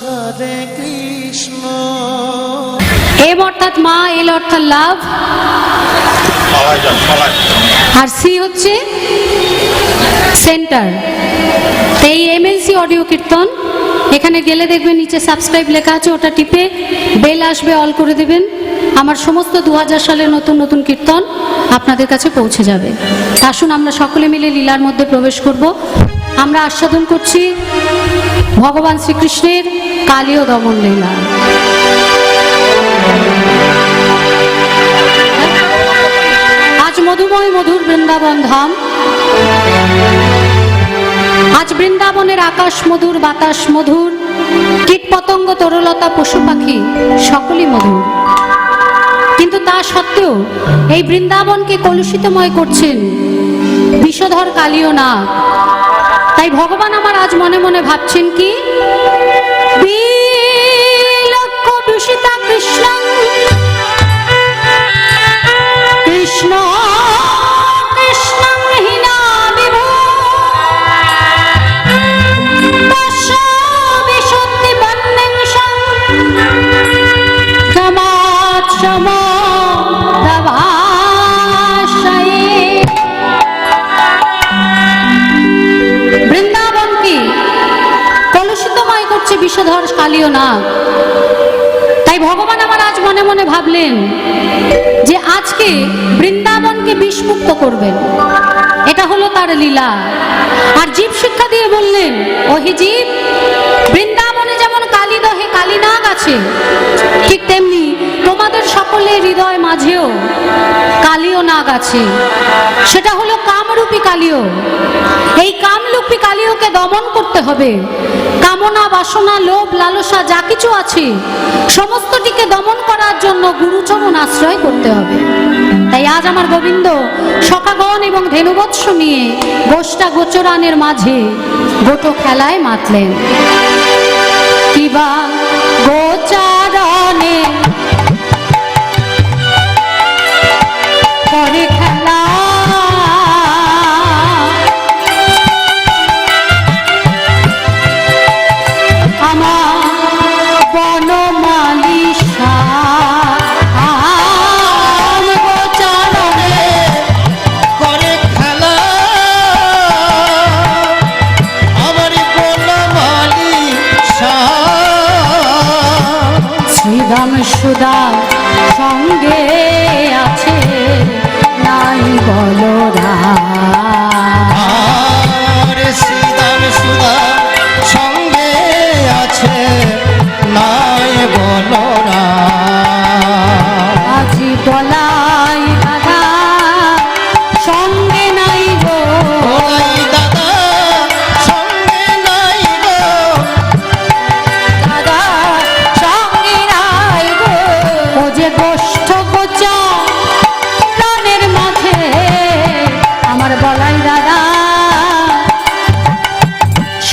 হরে Krishna. M অর্থাৎ মা, এল অর্থাৎ লাভ, আর সি হচ্ছে সেন্টার। এই এমএলসি অডিও কীর্তন এখানে গেলে দেখবেন নিচে সাবস্ক্রাইব লেখা আছে, ওটা টিপে বেল আসবে, অল করে দেবেন। আমার সমস্ত 2000 সালের নতুন নতুন কীর্তন আপনাদের কাছে পৌঁছে যাবে। আসুন আমরা সকলে মিলে লীলার মধ্যে প্রবেশ করব। আমরা আস্বাদন করছি ভগবান শ্রীকৃষ্ণের কালীয় দমন লীলা। আজ মধুময় মধুর বৃন্দাবন ধাম, আজ বৃন্দাবনের আকাশ মধুর, বাতাস মধুর, কীট পতঙ্গ তরুলতা পশু পাখি সকলই মধুর। কিন্তু তা সত্ত্বেও এই বৃন্দাবনকে কলুষিতময় করছেন বিষধর কালীয় নাগ। তাই ভগবান আমার আজ মনে মনে ভাবছেন কি, বিলক্ষ দূষিতা কৃষ্ণ কৃষ্ণ কৃষ্ণ হীনা বিভু পশ্য বিশুদ্ধি বন্দেশং ক্ষমাক্ষম দভাষয়ে। বৃন্দাবনকে কলুষিতময় করছে বিষধর কালীয় নাগ। তাই ভগবান আমার আজ মনে মনে ভাবলেন যে আজকে বৃন্দাবনকে বিষমুক্ত করবেন, এটা হলো তার লীলা। আর জীব শিক্ষা দিয়ে বললেন, ওহে জীব, বৃন্দাবনে যেমন কালীদহে কালীনাগ আছে, ঠিক তেমনি তোমাদের সকলের হৃদয় মাঝেও কালীয় নাগ আছে। সেটা হলো কামরূপী কালীয়। এই কামরূপী কালীয়কে দমন করতে হবে। কামনা, বাসনা, লোভ, লালসা যা কিছু আছে সমস্তটিকে দমন করার জন্য গুরুচরণ আশ্রয় করতে হবে। তাই আজ আমার গোবিন্দ সখাগণ এবং ধেনুবৎস নিয়ে গোষ্ঠা গোচরানের মাঝে গোটো খেলায় মাতলেন। কিবা গোচারণে করে খেলা, আমার বনমালী শ্যাম গোচারণে করে খেলা আমার বনমালী শ্যাম। শ্রীরাম সুদাম সঙ্গে আছে নাই বলরাম, আর শ্রীদাম সুদা সঙ্গে আছে নাই বলরা। আজি বলাই দাদা সঙ্গে নাই গো, ওই দাদা সঙ্গে নাই গো, দাদা সঙ্গে নাই গো। ও যে গোষ্ঠ গোচরণের মাঝে আমার বলাই দাদা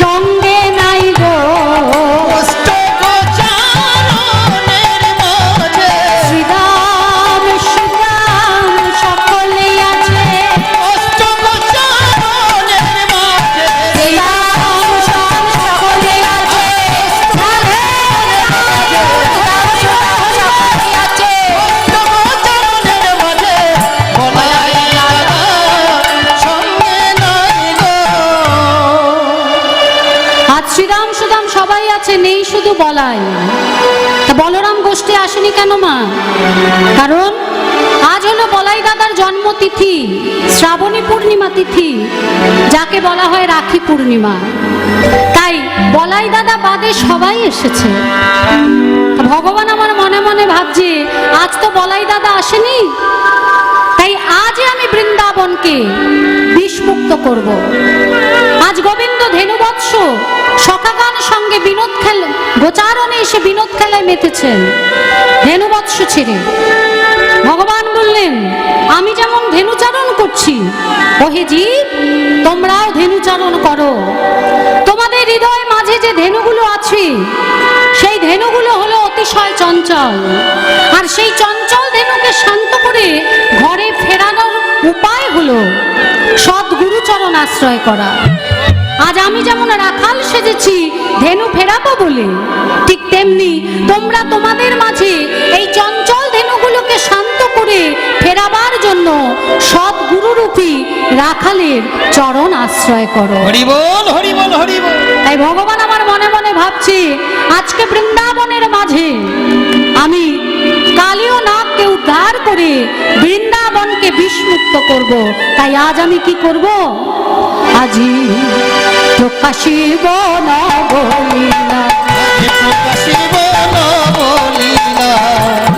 সঙ্গে নাই গো। কষ্ট গোচারণের মাঝে শ্রীরাম শ্রীরাম সকলেই আছে, কষ্ট গোচারণের মাঝে শ্রীরাম শ্রীরাম সকলেই আছে, রাধে রাধে সকলেই আছে। কষ্ট গোচারণের মাঝে বলাই দাদা সঙ্গে নাই গো। আজ শ্রীরাম সুদাম সবাই আছে, নেই শুধু বলাই। তা বলরাম গোষ্ঠী আসেনি কেন মা? কারণ আজ হলো বলাই দাদার জন্মতিথি, শ্রাবণী পূর্ণিমা তিথি, যাকে বলা হয় রাখি পূর্ণিমা। তাই বলাই দাদা বাদে সবাই এসেছে। ভগবান আমার মনে মনে ভাবছে আজ তো বলাই দাদা আসেনি, তাই আজ আমি বৃন্দাবনকে বিষমুক্ত করব। আজ গোবিন্দ ধেনুবৎস সখাগণ সঙ্গে বিনোদ খেলা গোচারণে এসে বিনোদ খেলায় মেতেছেন ধেনুবৎস ছেড়ে। ভগবান বললেন, আমি যেমন ধেনুচারণ করছি, ওহে জীব তোমরাও ধেনুচারণ করো। তোমাদের হৃদয় মাঝে যে ধেনুগুলো আছে সেই ধেনুগুলো হলো অতিশয় চঞ্চল, আর সেই চঞ্চল ধেনুকে শান্ত করে ঘরে ফেরানোর উপায় হলো সদ্গুরুচরণ আশ্রয় করা। আজ আমি যেমন রাখাল সেজেছি ধেনু ফেরাবো বলে, তেমনি তোমরা তোমাদের মাঝে এই চঞ্চল ধেনুগুলোকে শান্ত করে ফেরাবার জন্য সৎ গুরুরূপী রাখালের চরণ আশ্রয় করো। হরি বল, হরি বল, হরি বল। তাই ভগবান আমার মনে মনে ভাবছে, আজকে বৃন্দাবনের মাঝে আমি কালীয় নাগকে উদ্ধার করে বৃন্দাবনকে বিষমুক্ত করব। তাই আজ আমি কি করব? আজি প্রকাশিব নবলীলা, প্রকাশিব নবলীলা,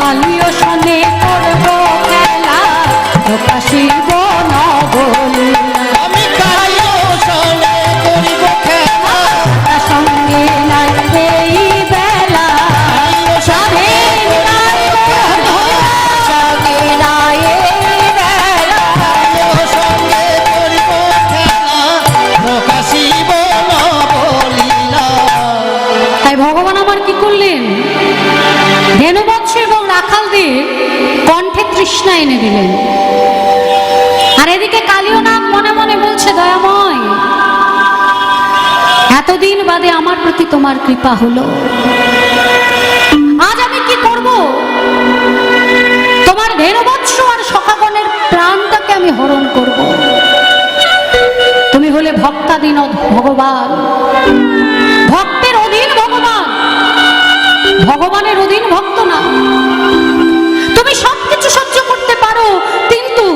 কালীয় সনে করব খেলা, প্রকাশিব নবলীলা। আমি কালীয় সনে করিব খেলা, তার সঙ্গে নাই এই বেলা, স্বাধীন নাই কোনো সঙ্গে নাই এই বেলা। কালীয় সনে করিব খেলা, প্রকাশিব নবলীলা। তাই ভগবান আমার কি করলেন? ধেনুবৎস এবং রাখালদের কণ্ঠে তৃষ্ণা এনে দিলেন। আর এদিকে কালীয় নাগ মনে মনে বলছে, দয়াময়, এতদিন বাদে আমার প্রতি তোমার কৃপা হলো, আজ আমি কি করব? তোমার ধেনুবৎস আর সখাগণের প্রাণটাকে আমি হরণ করব। তুমি হলে ভক্তাধীন ভগবান, ভক্তের অধীন ভগবান, ভগবানের অধীন ভক্ত না। তুমি সবকিছু সহ্য করতে পারো, কিন্তু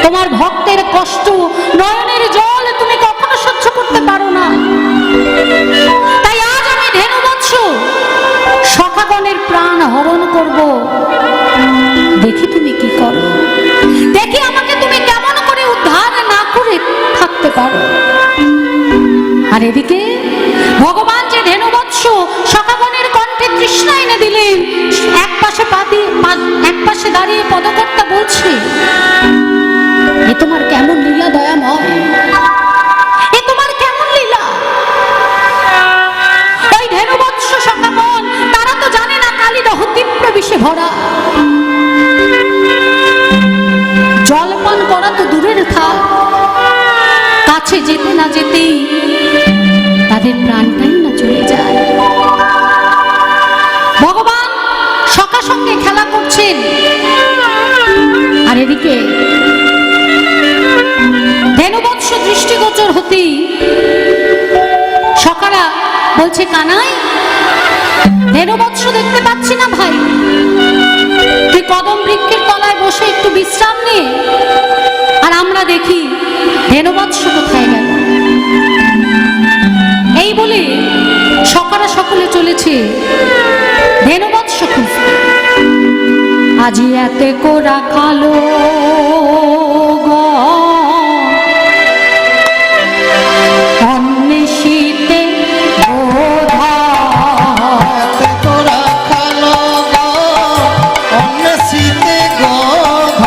তোমার ভক্তের কষ্ট, নয়নের জল তুমি কখনো সহ্য করতে পারো না। তাই আজ আমি ধেনুবৎস সখাগণের প্রাণ হরণ করব। দেখি তুমি কি করো, দেখি আমাকে তুমি কেমন করে উদ্ধার না করে থাকতে পারো। আর এদিকে ভগবান যে ধেনুবৎস সখাগণের কণ্ঠে তৃষ্ণা এনে দিলেন, এক পাশে দাঁড়িয়ে পদকর্তা বলছে, এ তোমার কেমন লীলা দয়াময়, এ তোমার কেমন লীলা। ওই ধেনুবৎস সখাগণ তারা তো জানে না কালীদহ তীব্র বিষে ভরা। জলপান করা তো দূরের থাক, কাছে যেতে না যেতেই তাদের প্রাণটাই না চলে যায়। ভগবান সখা সঙ্গে খেলা করছেন, আর এদিকে ধেনুবৎস দৃষ্টিগোচর হতেই সখারা বলছে, কানাই, ধেনুবৎস দেখতে পাচ্ছি না ভাই, তুই কদম বৃক্ষের তলায় বসে একটু বিশ্রাম নে, আর আমরা দেখি ধেনুবৎস কোথায় গেল। এই বলে সখারা সকলে চলেছে ধেনুবৎস খুঁজতে। আজি এতে কোরা কালো অন্বেষিতে তোরা কালো গো, অন্বেষিতে গোধন,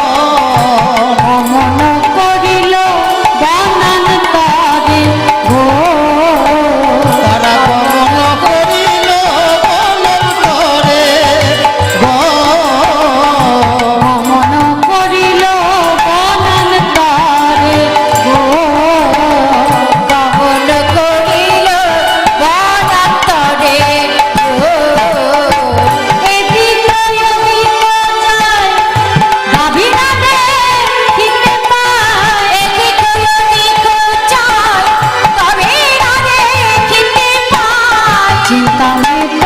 অমন করিল বানান তারে গো, তারা গমন করিল বলন করে গো, অমন করিল বানান তারে গো, গমন করিল বলন করে গো। এদিক ওদিক যায় ভাবিনারে ফিরে পায়, এদিক ওদিক যায় ভাবিনারে ফিরে পায়, চিন্তা মেত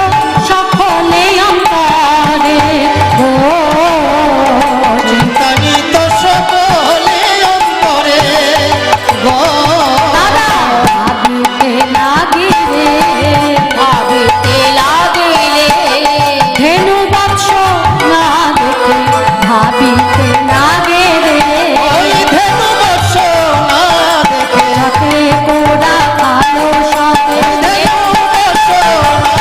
সকলে অন্তরে গো, চিন্তানিত সকলে অন্তরে গো, তারা ভাবিতে লাগিলে, ভাবিতে লাগিলে, ধেনুবৎস না দেখে ভাবিতে লাগে রে, ওই ধেনুবৎস না দেখে, যাতে কোরা কালো সাথে, ধেনুবৎস না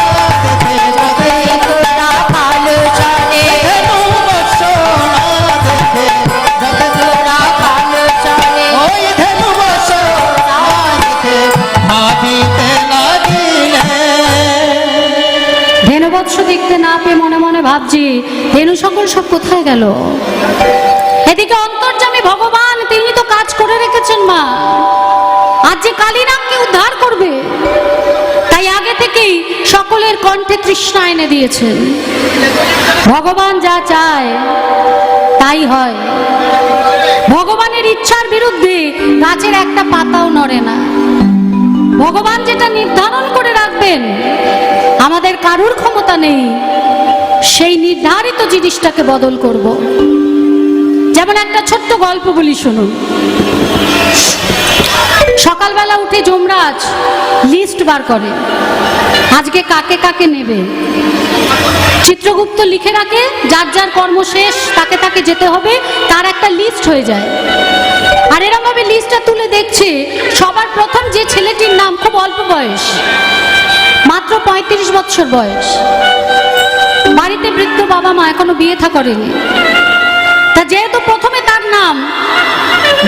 দেখে, যাতে কোরা কালো সাথে, ধেনুবৎস না দেখে, যাতে কোরা কালো সাথে, ওই ধেনুবৎস না দেখে ভাবিতে লাগিলে। ধেনুবৎস দেখতে না পেয়ে মনে মনে ভাবছি, ধেনু সকল সব কোথায় গেল। এদিকে অন্তর্যামী ভগবান তিনি তো কাজ করে রেখেছেন মা, আজ যে কালীনাগকে উদ্ধার করবে, তাই আগে থেকে থেকেই সকলের কণ্ঠে তৃষ্ণা এনে দিয়েছেন। ভগবান যা চায় তাই হয়। ভগবানের ইচ্ছার বিরুদ্ধে গাছের একটা পাতাও নড়ে না। ভগবান যেটা নির্ধারণ করে রাখবেন, আমাদের কারুর ক্ষমতা নেই সেই নির্ধারিত জিনিসটাকে বদল করব। যেমন একটা ছোট্ট গল্প বলি, শুনুন। সকালবেলা উঠে যমরাজ লিস্ট বার করে, আজকে কাকে কাকে নেবে। চিত্রগুপ্ত লিখে রাখে, যার যার কর্ম শেষ তাকে তাকে যেতে হবে, তার একটা লিস্ট হয়ে যায়। আর এরকম ভাবে লিস্টটা তুলে দেখছে, সবার প্রথম যে ছেলেটির নাম, খুব অল্প বয়স, মাত্র 35 বছর বয়স, বাড়িতে বৃদ্ধ বাবা মা, এখনো বিয়ে থা করেনি। তা যেহেতু প্রথমে তার নাম,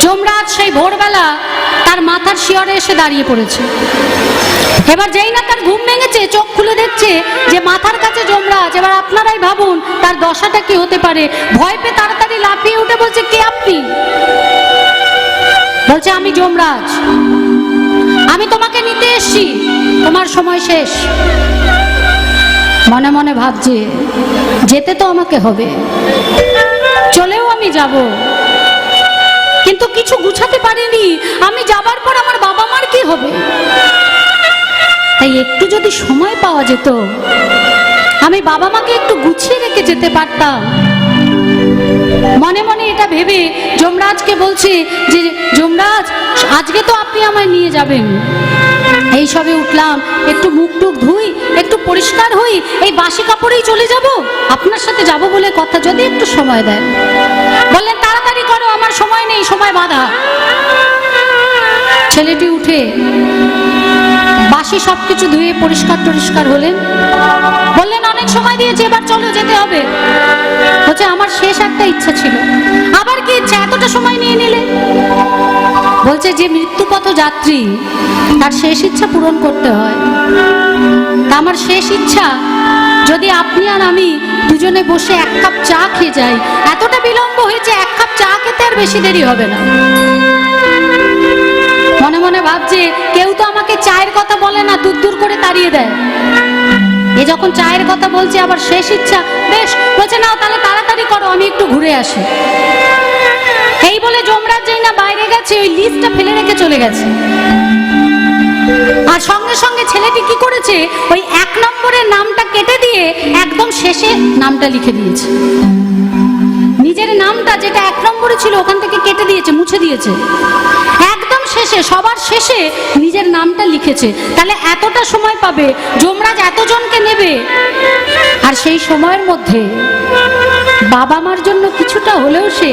যমরাজ সেই ভোরবেলা তার মাথার শিয়রে এসে দাঁড়িয়ে পড়েছে। এবার যেই না তার ঘুম ভেঙেছে, চোখ খুলে দেখছে যে মাথার কাছে যমরাজ। এবার আপনারাই ভাবুন তার দশাটা কি হতে পারে। ভয় পেয়ে তাড়াতাড়ি লাফিয়ে উঠে বলছে, কে আপনি? বলছে, আমি যমরাজ, আমি তোমাকে নিতে এসেছি, তোমার সময় শেষ। মনে মনে ভাবছে, যেতে তো আমাকে হবে, চলেও আমি যাব, কিন্তু কিছু গুছাতে পারিনি, আমি যাবার পর আমার বাবা মার কি হবে। তাই একটু যদি সময় পাওয়া যেত, আমি বাবা মাকে একটু গুছিয়ে রেখে যেতে পারতাম। মনে মনে এটা ভেবে যমরাজকে বলছে যে, যমরাজ, আজকে তো আপনি আমায় নিয়ে যাবেন, এই সবে উঠলাম, একটু মুখ টুক ধুই, একটু পরিষ্কার হই, এই বাসি কাপড়েই চলে যাব, আপনার সাথে যাব বলে কথা, যদি একটু সময় দেন। বললেন, তাড়াতাড়ি করো, আমার সময় নেই, সময় বাঁধা। ছেলেটি উঠে বাসি সবকিছু ধুয়ে পরিষ্কার টরিষ্কার হলেন। বললেন, অনেক সময় দিয়েছি, এবার চলো, যেতে হবে। বলছে, আমার শেষ একটা ইচ্ছা ছিল। আবার কি ইচ্ছা, এতটা সময় নিয়ে নিলে? বলছে, যে মৃত্যুপথ যাত্রী, তার শেষ ইচ্ছা পূরণ করতে হয়। তা আমার শেষ ইচ্ছা, যদি আপনি আর আমি দুজনে বসে এক কাপ চা খেয়ে যাই। এতটা বিলম্ব হয়েছে, এক কাপ চা খেতে আর বেশি দেরি হবে না। মনে মনে ভাবছে, কেউ তো আমাকে চায়ের কথা বলে না, দূর দূর করে তাড়িয়ে দেয়। এ যখন চায়ের কথা বলছে, আবার শেষ ইচ্ছা, বেশ। বলছে, নাও তাহলে তাড়াতাড়ি করো, আমি একটু ঘুরে আসি। এই বলে যমরাজ যেই না বাইরে গেছে, ওই লিস্টটা ফেলে রেখে চলে গেছে। আর সঙ্গে সঙ্গে ছেলেটি কি করেছে, ওই 1 নম্বরের নামটা কেটে দিয়ে একদম শেষে নামটা লিখে দিয়েছে। নিজের নামটা যেটা 1 নম্বরে ছিল ওখান থেকে কেটে দিয়েছে, মুছে দিয়েছে। একদম শেষে, সবার শেষে নিজের নামটা লিখেছে। তাহলে এতটা সময় পাবে, যমরাজ এতজনকে নেবে, আর সেই সময়ের মধ্যে বাবা মার জন্য কিছুটা হলেও সে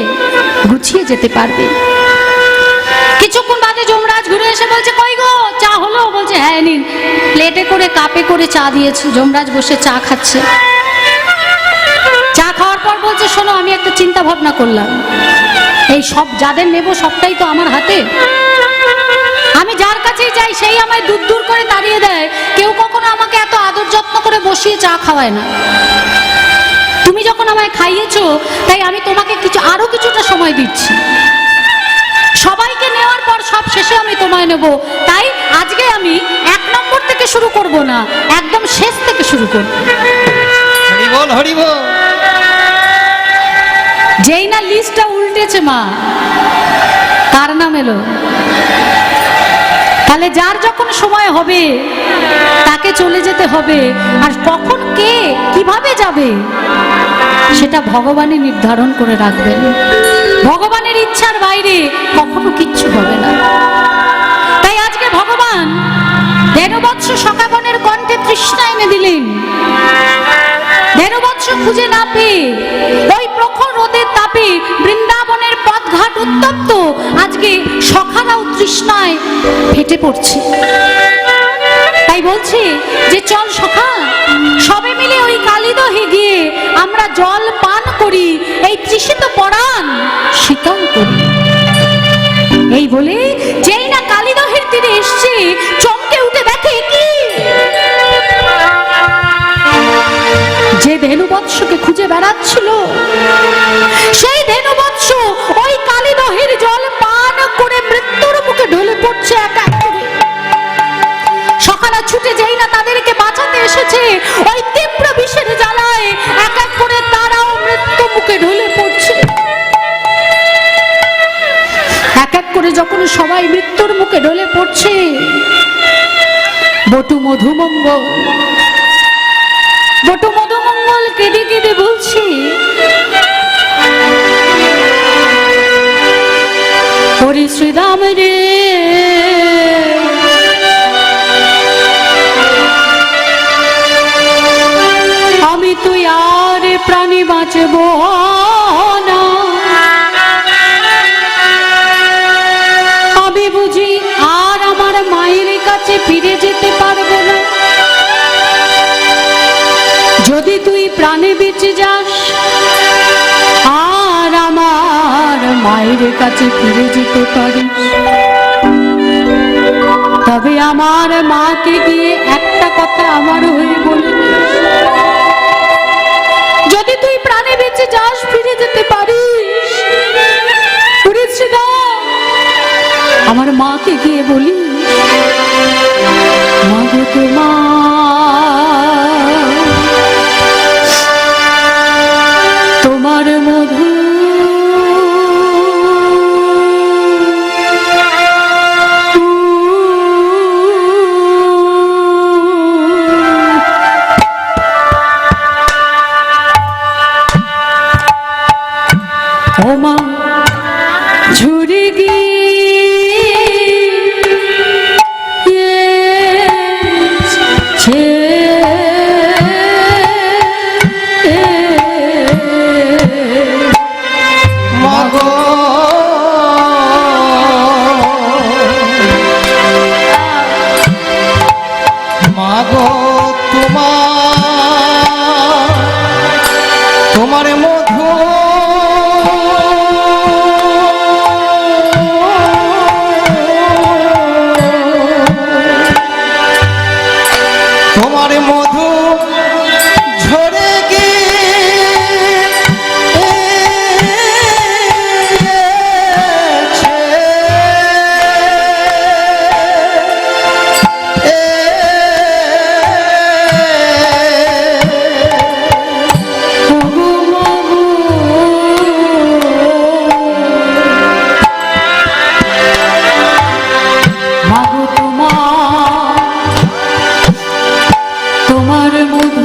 গুছিয়ে যেতে পারবে। কিছুক্ষণ বাদে যমরাজ ঘুরে এসে বলছে, কই গো, চা হলো? বলছে, হ্যাঁ নিন। প্লেটে করে, কাপে করে চা দিয়েছে। যমরাজ বসে চা খাচ্ছে। চা খাওয়ার পর বলছে, শোনো, আমি একটা চিন্তা ভাবনা করলাম। এই সব যাদের নেব সবটাই তো আমার হাতে। আমি যার কাছেই যাই সেই আমায় দূর দূর করে তাড়িয়ে দেয়। কেউ কখনো আমাকে এত আদর যত্ন করে বসিয়ে চা খাওয়ায় না। তুমি যখন আমায় খাইয়েছো, তাই আমি তোমাকে আরো কিছুটা সময় দিচ্ছি। সবাইকে নেওয়ার পর সব শেষে আমি তোমায় নেব। তাই আজকে আমি 1 নম্বর থেকে শুরু করব না, একদম শেষ থেকে শুরু করব। হরি বল, হরি বল। যেই না লিস্টটা উল্টেছে, মা, কার নাম এলো? তাহলে যার যখন সময় হবে তাকে চলে যেতে হবে। আর কখন কে কিভাবে যাবে সেটা ভগবানই নির্ধারণ করে রাখবেন। ভগবানের ইচ্ছার বাইরে কখনো কিচ্ছু হবে না। তাই আজকে ভগবান ধেনুবৎস সখাগণের কণ্ঠে তৃষ্ণা এনে দিলেন। ধেনুবৎস খুঁজে না পেয়ে ওই প্রখর রোদের তাপে বৃন্দাবনের পথঘাট উত্তপ্ত, আজকে সখারাও তৃষ্ণায় ফেটে পড়ছে। তাই বলছে যে, চল সখা, সবে মিলে ওই কালিদহে গিয়ে আমরা জল পান করি, এই তৃষিত পরাণ শীতল করি। এই বলে যেই না কালিদহের তীরে এসছে, চমকে উঠে দেখে কি, যে ধেনুবৎসকে খুঁজে বেড়াচ্ছিল সেই ধেনুবৎস ওই কালিদহের জল পান করে মৃত্যুর মুখে ঢলে পড়ছে একা। সকালে ছুটে যেই না তাদেরকে এসেছে, ওই তীব্র বিষের জ্বালায় এক এক করে তারাও মৃত্যু মুখে ঢলে পড়ছে। এক এক করে যখন সবাই মৃত্যুর মুখে ঢলে পড়ছে, বটু মধুমঙ্গল কেঁদে কেঁদে বলছে, হরি শ্রীরাম রে, আমি তুই আর প্রাণী বাঁচব না, আমি বুঝি আর আমার মায়ের কাছে ফিরে যেতে পারবো না। যদি তুই প্রাণে বেঁচে যাস আর আমার মায়ের কাছে ফিরে যেতে পারিস, তবে আমার মাকে গিয়ে একটা কথা আমার হয়ে বলে দিস। যদি তুই প্রাণে বেঁচে যাস, ফিরে যেতে পারিস, আমার মাকে গিয়ে বলি, মা গো তোমার মধু ও মা ঝরে তোমার মধু তোমার মধু ঝরে তোমার মধু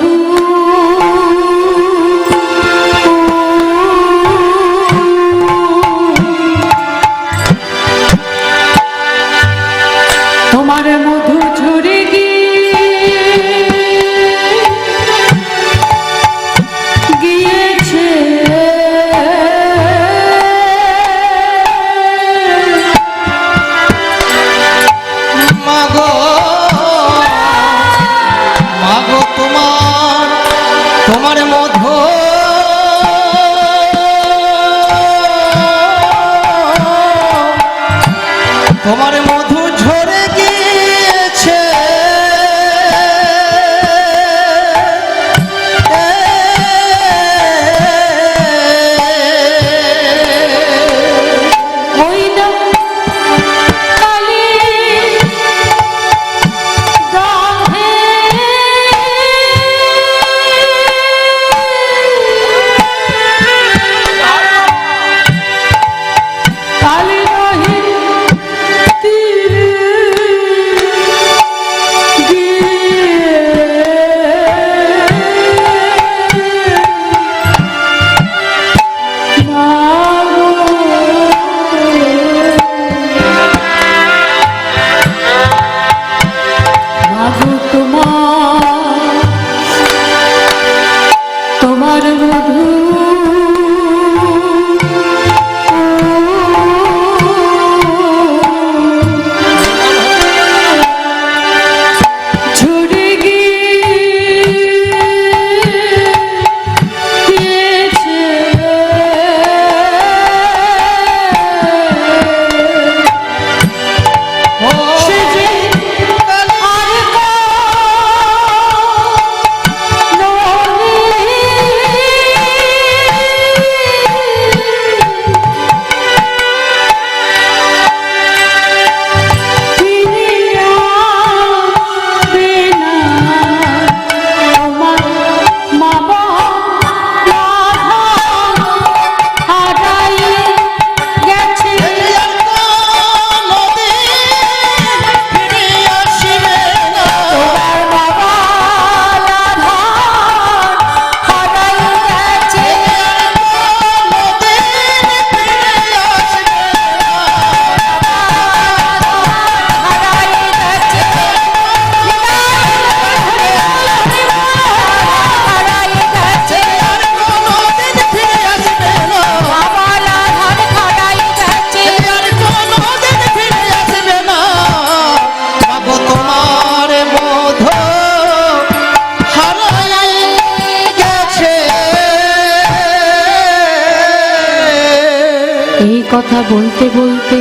কথা বলতে বলতে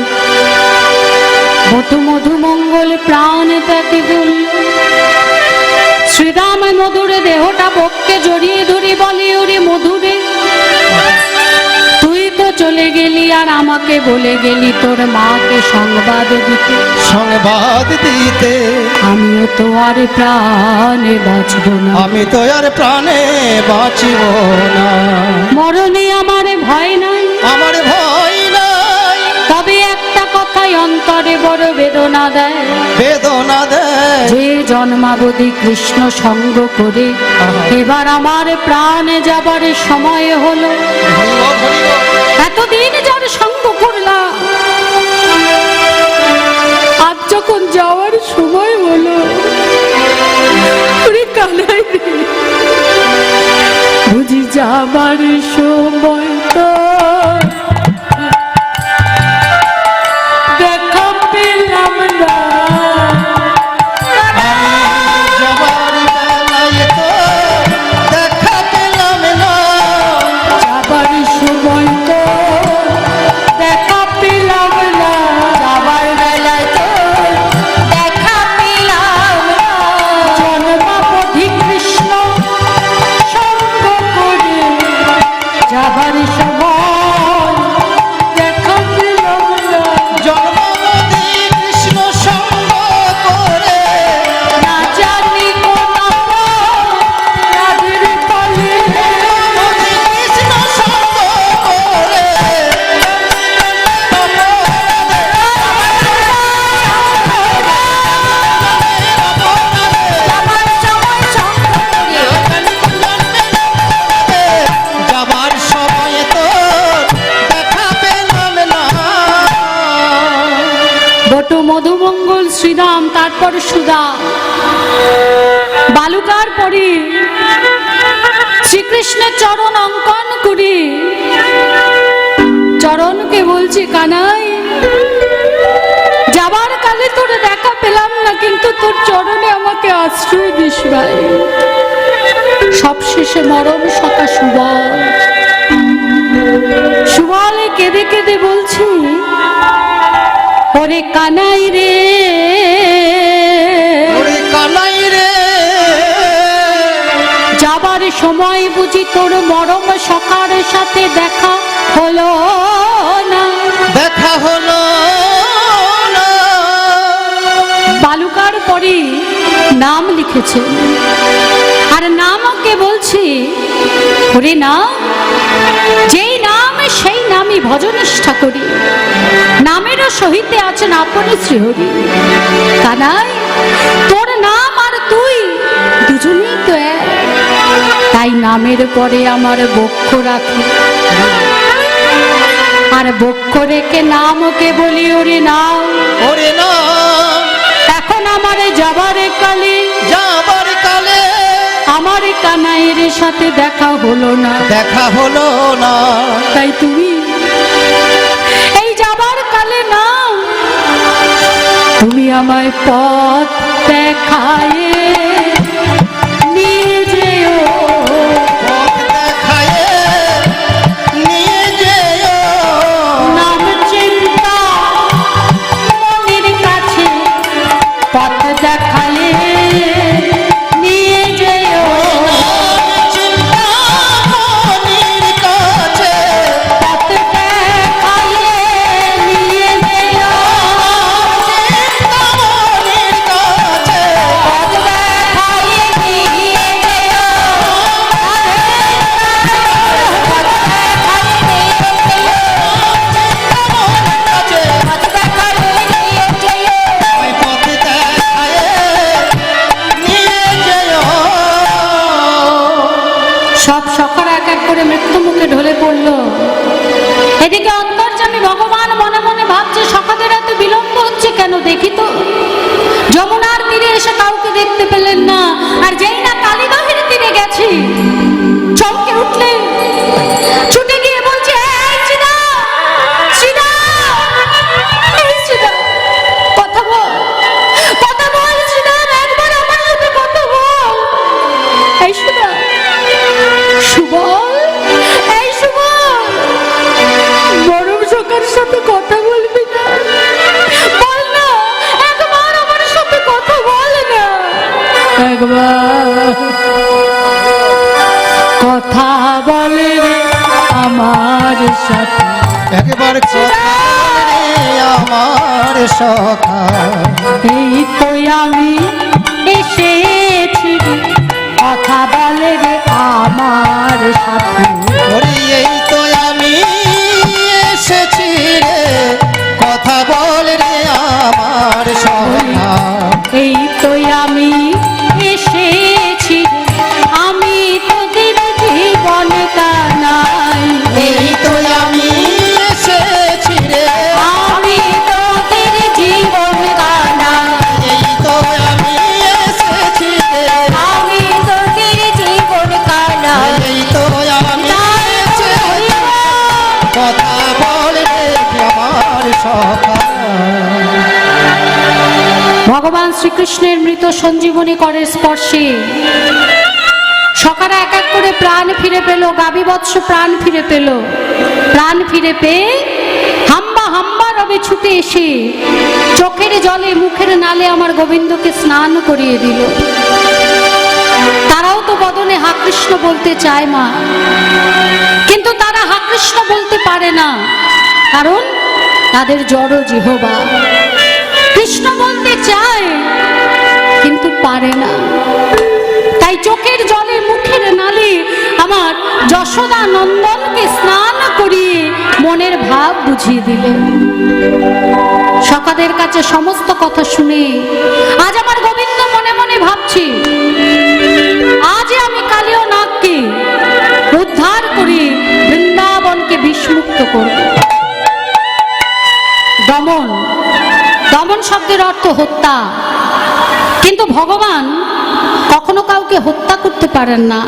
বটু মধুমঙ্গল প্রাণ ত্যাগে গেল। শ্রীরাম মধুরে দেহটা বক্ষে জড়িয়ে ধরে বলে, ওরে মধুরে, তুই তো চলে গেলি আর আমাকে বলে গেলি তোর মাকে সংবাদ দিতে। সংবাদ দিতে আমিও তো আর প্রাণে বাঁচব না, আমি তো আর প্রাণে বাঁচিব না। মরণে আমার ভয় নাই, আমার ভয় নাই, তবে একটা কথাই অন্তরে বড় বেদনা দেয়, বেদনা দেয়। যে জন্মাবধি কৃষ্ণ সঙ্গ করে এবার আমার প্রাণে যাবার সময় হলো। এতদিন যার সঙ্গ করলাম, আজ যখন যাওয়ার সময় হলো, ওরে কানাই রে, বুঝি যাবার সময় তো দেখা পেলাম না। যাবার বেলায় তো দেখা পেলাম না, যাবার সময় তো দেখা পেলাম না, যাবার বেলায় তো দেখা পেলাম না। জন্মাবধি কৃষ্ণ সঙ্গ করে যাবার সময় দেখা পেলাম না। জন্মাবধি কৃষ্ণ সঙ্গ করে না জানি কোন রাধের তলে, কৃষ্ণ সঙ্গ করে যাবার সময় তো দেখা পেলাম না। বটু মধুমঙ্গল শ্রীরাম, তারপর সুধা, বালুকার পরে শ্রীকৃষ্ণের চরণ অঙ্কন করি, চরণকে বলছি, কানাই, যাবার কালে তোর দেখা পেলাম না, কিন্তু তোর চরণে আমাকে আশ্রয় দিস ভাই। সবশেষে মরণ সখা সুবল, সুবলে কেঁদে কেঁদে বলছি, ওরে কানাই রে, ওরে কানাই রে, যাবার সময় বুঝি তোর মরম সখার সাথে দেখা হলো না। দেখা হলো না। বালুকার পরে নাম লিখেছে, আর নামকে বলছি, ওরে না, যেই নাম সেই নামই ভজনিষ্ঠা করি, নামেরও সহিতে আছেন আপনি শ্রীহরি। কানাই, তোর নাম আর তুই দুজনেই তো এক, তাই নামের পরে আমার বক্ষ রাখি, আর বক্ষ রেখে নামকে বলি, ওরে নাম, ওরে না, এখন আমার যাবার কালে, যাবার কালে আমার কানাইয়ের সাথে দেখা হলো না। দেখা হলো না। তাই তুমি এই যাবার কালে নাও, তুমি আমায় পথ দেখায় নিয়ে যেও, পথ দেখায় নিয়ে যেও, নাম চিন্তা মনের কাছে পথ দেখায় নিয়ে যেও, চিন্তা মনির কাছে পথ দেখায় নিয়ে যেও, চিন্তা মনির কাছে পথ দেখায় নিয়ে যেও, পথ দেখায় নিয়ে যেও, পথ দেখায় নিয়ে যেও। ওই পথ দেখায় নিয়ে যেও। সব সকার এক এক করে মৃত্যু মুখে ঢলে পড়ল। এদিকে অন্তর্যামী ভগবান মনে মনে ভাবছে, সকাদের এত বিলম্ব হচ্ছে কেন, দেখি তো। যমুনার তীরে এসে কাউকে দেখতে পেলেন না, আর যেই না কালীবাহির তীরে গেছি, চমকে উঠলেন, ছুটে গিয়ে বলছে, এই শ্রীদা, শ্রীদা, এই শ্রীদা, কথা বল, কথা বল শ্রীদা, একবার আমার সাথে কথা বল। এই শ্রীদা, সুবল, এই সুবল, বরম সকার সাথে কথা বলবি না? বল না, একবার আমার সাথে কথা বল না, একবার কথা বলে রে আমার সাথে, একবার কথা বলে আমার সখা। এই তো আমি এসেছি রে, কথা বলে রে আমার সাথে। ওরে এই তো আমি এসেছি রে, কথা বল রে আমার সখা। এই তো আমি এসেছি রে, আমি তোদের জীবন কানাই। এই তো আমি এসেছি রে, আমি তোদের জীবন কানাই। এই তো আমি এসেছি রে, আমি তোদের জীবন কানাই। এই তো আমি এসেছি, কথা বল রে আমার সখা। ভগবান শ্রীকৃষ্ণের মৃত সঞ্জীবনী করের স্পর্শে সখারা এক এক করে প্রাণ ফিরে পেল, গাভী বৎস প্রাণ ফিরে পেল। প্রাণ ফিরে পেয়ে হাম্বা হাম্বা রবে ছুটে এসে চোখের জলে মুখের নালে আমার গোবিন্দকে স্নান করিয়ে দিল। তারাও তো বদনে হা কৃষ্ণ বলতে চায় মা, কিন্তু তারা হা কৃষ্ণ বলতে পারে না, কারণ তাদের জড় জিহ্বা। কৃষ্ণ বলতে চায় কিন্তু পারে না, তাই চোখের জলে মুখের নালে আমার যশোদা নন্দনকে স্নান করিয়ে মনের ভাব বুঝিয়ে দিলেন। সখাদের কাছে সমস্ত কথা শুনে আজ আমার গোবিন্দ মনে মনে ভাবছি, আজ আমি কালীয় নাগকে উদ্ধার করে বৃন্দাবনকে বিষমুক্ত করব। দমন, দমন শব্দের অর্থ হত্যা, কিন্তু ভগবান কখনো কাউকে হত্যা করতে পারেন না।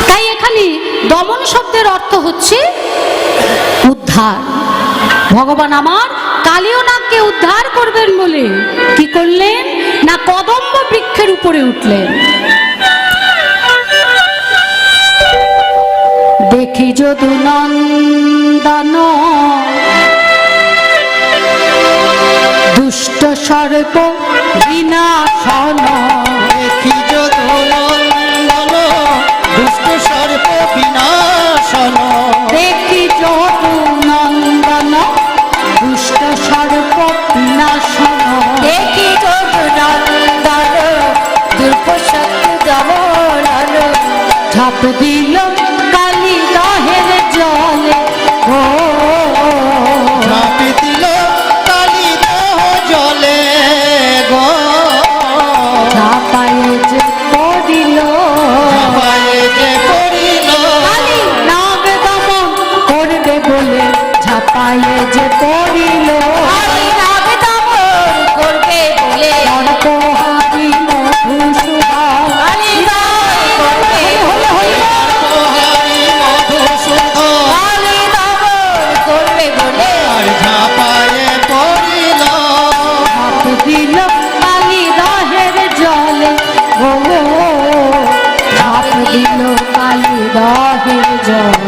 তাই এখানে দমন শব্দের অর্থ হচ্ছে উদ্ধার। ভগবান আমার কালীয় নাগকে উদ্ধার করবেন বলে কি করলেন না, কদম্ব বৃক্ষের উপরে উঠলেন। দেখি যদু নন্দন দুষ্ট সর্প বিনাশন, দেখি যদু নন্দন দুষ্ট সর্প বিনাশন। দেখি যদু নন্দন দুষ্ট সর্প বিনাশন, দেখি যদু নন্দন দুর্প শক্তি দমন। ঝাঁপ দিল কালী দহের জলে, ও ঝাঁপ দিল কালী দহ জলে গো, ঝাঁপায়ে যে পড়িল, ঝাঁপায়ে যে পড়িল। কালী নাগ দমন করবে বলে ঝাঁপায়ে যে পড়িল, কালী নাগ দমন করবে বলে অর্পহারি মধুসূদন, কালী নাগ করবে পোহারি মধুসূদন কালী দমন করবে বলে আর ঝাঁপায়ে পড়িল। ঝাঁপ দিল কালী দহের জলে, ও ঝাঁপ দিল কালী দহের জলে।